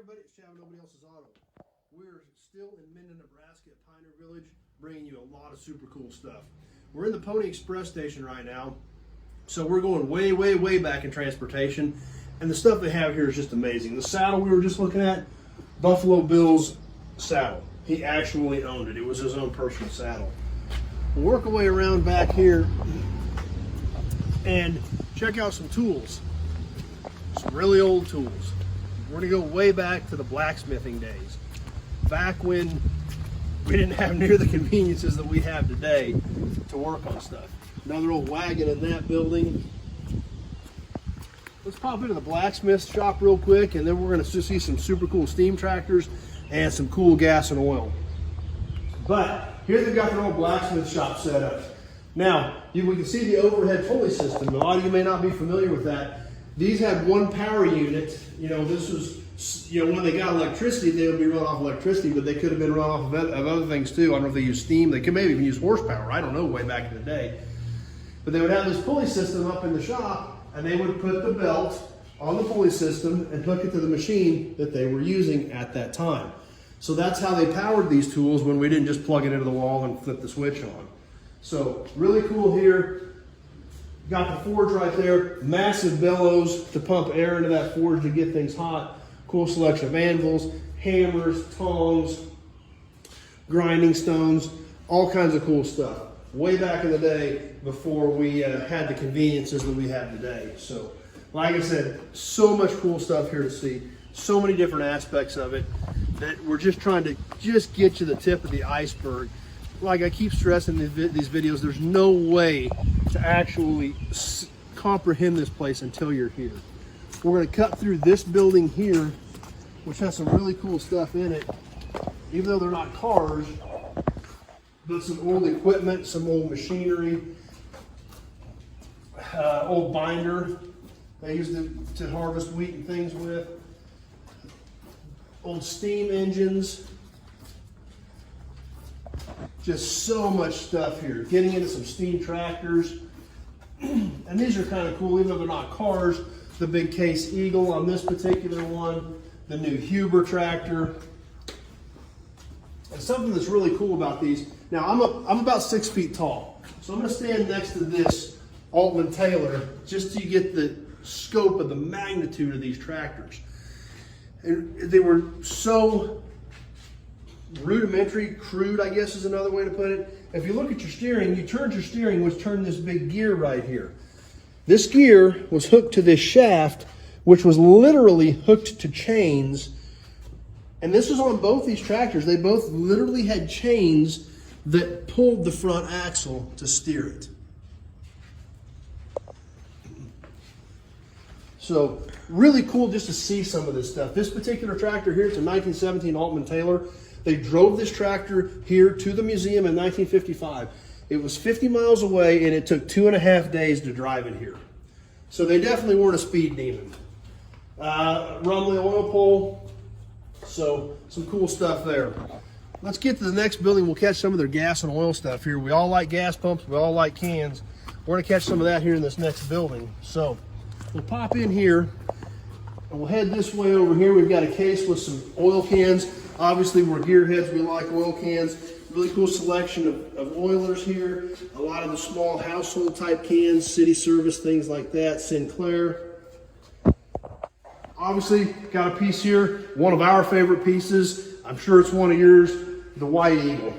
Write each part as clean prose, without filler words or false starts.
everybody, it's Chad, Nobody Else's Auto. We're still in Minden, Nebraska at Pioneer Village, bringing you a lot of super cool stuff. We're in the Pony Express station right now, so we're going way, way, way back in transportation, and the stuff they have here is just amazing. The saddle we were just looking at, Buffalo Bill's saddle. He actually owned it. It was his own personal saddle. We'll work our way around back here and check out some tools. Some really old tools. We're gonna go way back to the blacksmithing days. Back when we didn't have near the conveniences that we have today to work on stuff. Another old wagon in that building. Let's pop into the Blacksmith Shop real quick, and then we're gonna see some super cool steam tractors and some cool gas and oil. But here they've got their old Blacksmith Shop set up. Now, we can see the overhead pulley system. A lot of you may not be familiar with that. These had one power unit. You know, this was, you know, when they got electricity, they would be run off electricity, but they could have been run off of other things too. I don't know if they use steam. They could maybe even use horsepower. I don't know, way back in the day. But they would have this pulley system up in the shop, and they would put the belt on the pulley system and hook it to the machine that they were using at that time. So that's how they powered these tools when we didn't just plug it into the wall and flip the switch on. So really cool here. Got the forge right there, massive bellows to pump air into that forge to get things hot. Cool selection of anvils, hammers, tongs, grinding stones, all kinds of cool stuff. Way back in the day before we had the conveniences that we have today. So, like I said, so much cool stuff here to see. So many different aspects of it that we're just trying to just get you the tip of the iceberg. Like I keep stressing in these videos, there's no way to actually comprehend this place until you're here. We're going to cut through this building here, which has some really cool stuff in it, even though they're not cars, but some old equipment, some old machinery, old binder they used to harvest wheat and things with, old steam engines. Just so much stuff here. Getting into some steam tractors. And these are kind of cool, even though they're not cars. The big Case Eagle on this particular one. The new Huber tractor. And something that's really cool about these. Now, I'm about 6 feet tall. So I'm going to stand next to this Altman Taylor just to get the scope of the magnitude of these tractors. And they were so rudimentary, crude, I guess is another way to put it. If you look at your steering, you turned your steering, which turned this big gear right here. This gear was hooked to this shaft, which was literally hooked to chains. And this was on both these tractors. They both literally had chains that pulled the front axle to steer it. So really cool just to see some of this stuff. This particular tractor here, it's a 1917 Altman Taylor. They drove this tractor here to the museum in 1955. It was 50 miles away, and it took 2.5 days to drive it here. So they definitely weren't a speed demon. Rumley oil pole. So some cool stuff there. Let's get to the next building. We'll catch some of their gas and oil stuff here. We all like gas pumps. We all like cans. We're going to catch some of that here in this next building. So we'll pop in here, and we'll head this way over here. We've got a case with some oil cans. Obviously, we're gearheads, we like oil cans. Really cool selection of oilers here. A lot of the small household type cans, city service, things like that. Sinclair. Obviously, got a piece here. One of our favorite pieces. I'm sure it's one of yours. The White Eagle.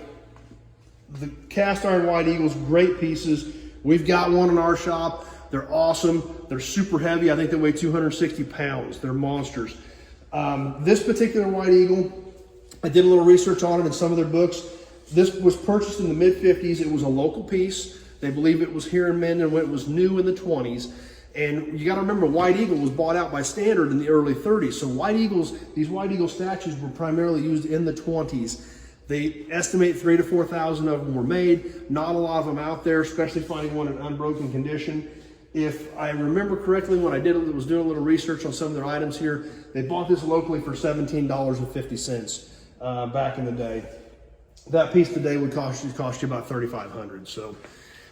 The cast iron White Eagles, great pieces. We've got one in our shop. They're awesome. They're super heavy. I think they weigh 260 pounds. They're monsters. This particular White Eagle, I did a little research on it in some of their books. This was purchased in the mid-50s. It was a local piece. They believe it was here in Minden when it was new in the 20s. And you got to remember, White Eagle was bought out by Standard in the early 30s. So White Eagles, these White Eagle statues were primarily used in the 20s. They estimate 3,000 to 4,000 of them were made. Not a lot of them out there, especially finding one in unbroken condition. If I remember correctly, when I was doing a little research on some of their items here, they bought this locally for $17.50 back in the day. That piece today would cost you about $3,500. So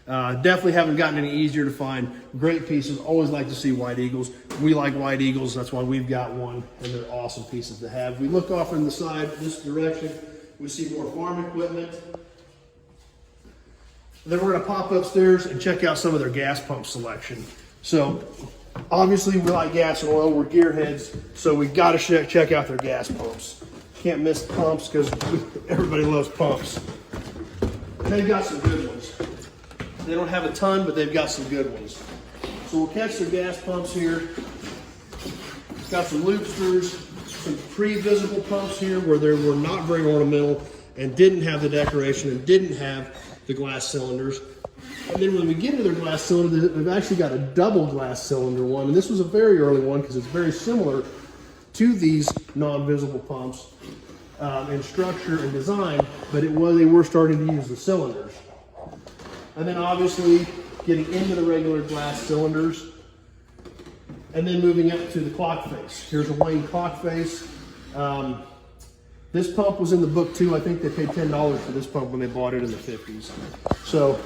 Definitely haven't gotten any easier to find. Great pieces. Always like to see White Eagles. We like White Eagles. That's why we've got one, and they're awesome pieces to have. We look off in the side this direction. We see more farm equipment. Then we're going to pop upstairs and check out some of their gas pump selection. So obviously we like gas and oil. We're gearheads, so we got to check out their gas pumps. Can't miss the pumps because everybody loves pumps. They've got some good ones. They don't have a ton, but they've got some good ones. So we'll catch their gas pumps here. It's got some loop screws, some pre-visible pumps here where they were not very ornamental and didn't have the decoration and didn't have the glass cylinders. And then when we get to their glass cylinder, they've actually got a double glass cylinder one. And this was a very early one because it's very similar to these non-visible pumps in structure and design, but they were starting to use the cylinders. And then obviously getting into the regular glass cylinders and then moving up to the clock face. Here's a Wayne clock face. This pump was in the book too. I think they paid $10 for this pump when they bought it in the 50s. So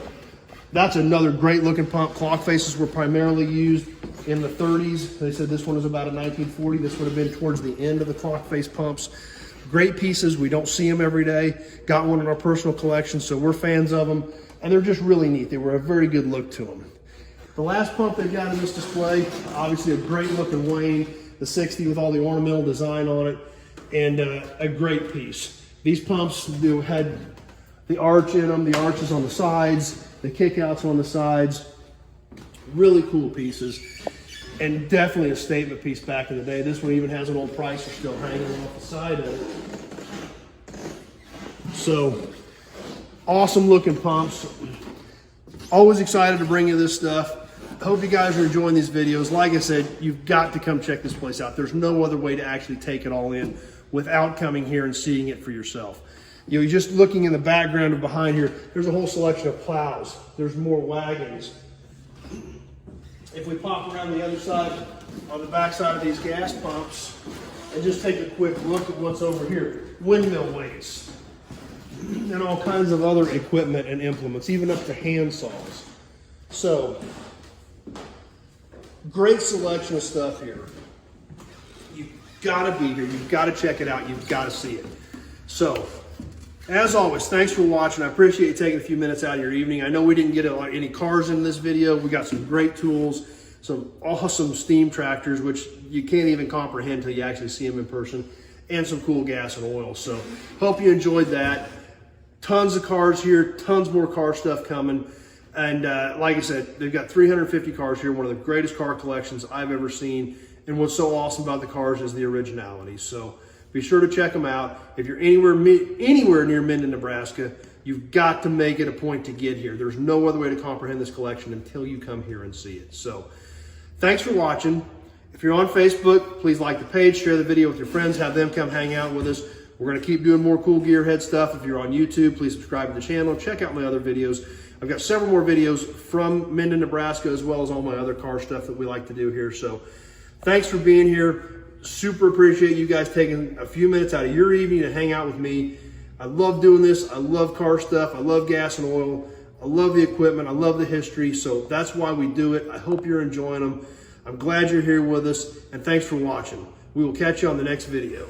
that's another great looking pump. Clock faces were primarily used in the 30s. They said this one was about a 1940. This would have been towards the end of the clock face pumps. Great pieces. We don't see them every day. Got one in our personal collection, so we're fans of them. And they're just really neat. They were a very good look to them. The last pump they've got in this display, obviously a great looking Wayne, the 60 with all the ornamental design on it, and a great piece. These pumps had the arch in them, the arches on the sides, the kickouts on the sides. Really cool pieces, and definitely a statement piece back in the day. This one even has an old Pricer still hanging off the side of it. So, awesome looking pumps. Always excited to bring you this stuff. Hope you guys are enjoying these videos. Like I said, you've got to come check this place out. There's no other way to actually take it all in without coming here and seeing it for yourself. You know, you're just looking in the background and behind here, there's a whole selection of plows. There's more wagons. If we pop around the other side, on the back side of these gas pumps, and just take a quick look at what's over here. Windmill weights. And all kinds of other equipment and implements, even up to hand saws. So, great selection of stuff here. You've got to be here. You've got to check it out. You've got to see it. So, as always, thanks for watching. I appreciate you taking a few minutes out of your evening. I know we didn't get any cars in this video. We got some great tools, some awesome steam tractors, which you can't even comprehend until you actually see them in person, and some cool gas and oil. So, hope you enjoyed that. Tons of cars here, tons more car stuff coming. And like I said, they've got 350 cars here, one of the greatest car collections I've ever seen. And what's so awesome about the cars is the originality. So be sure to check them out. If you're anywhere near Minden, Nebraska, you've got to make it a point to get here. There's no other way to comprehend this collection until you come here and see it. So thanks for watching. If you're on Facebook, please like the page, share the video with your friends, have them come hang out with us. We're going to keep doing more cool gearhead stuff. If you're on YouTube, please subscribe to the channel. Check out my other videos. I've got several more videos from Minden, Nebraska, as well as all my other car stuff that we like to do here. So thanks for being here. Super appreciate you guys taking a few minutes out of your evening to hang out with me. I love doing this. I love car stuff. I love gas and oil. I love the equipment. I love the history. So that's why we do it. I hope you're enjoying them. I'm glad you're here with us, and thanks for watching. We will catch you on the next video.